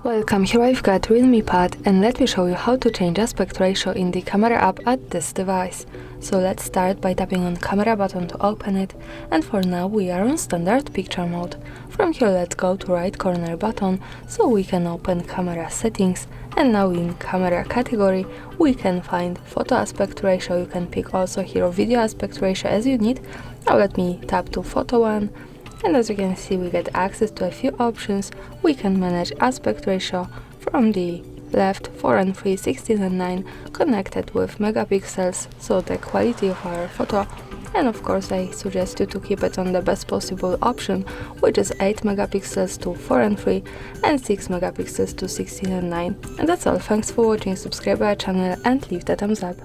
Welcome, here I've got REALME Pad, and let me show you how to change aspect ratio in the camera app at this device. So let's start by tapping on camera button to open it, and for now we are on standard picture mode. From here let's go to right corner button so we can open camera settings, and now in camera category we can find photo aspect ratio. You can pick also here video aspect ratio as you need. Now let me tap to photo one. And as you can see, we get access to a few options. We can manage aspect ratio from the left, 4 and 3, 16 and 9, connected with megapixels, so the quality of our photo. And of course I suggest you to keep it on the best possible option, which is 8 megapixels to 4 and 3 and 6 megapixels to 16 and 9. And that's all. Thanks for watching, subscribe our channel and leave the thumbs up.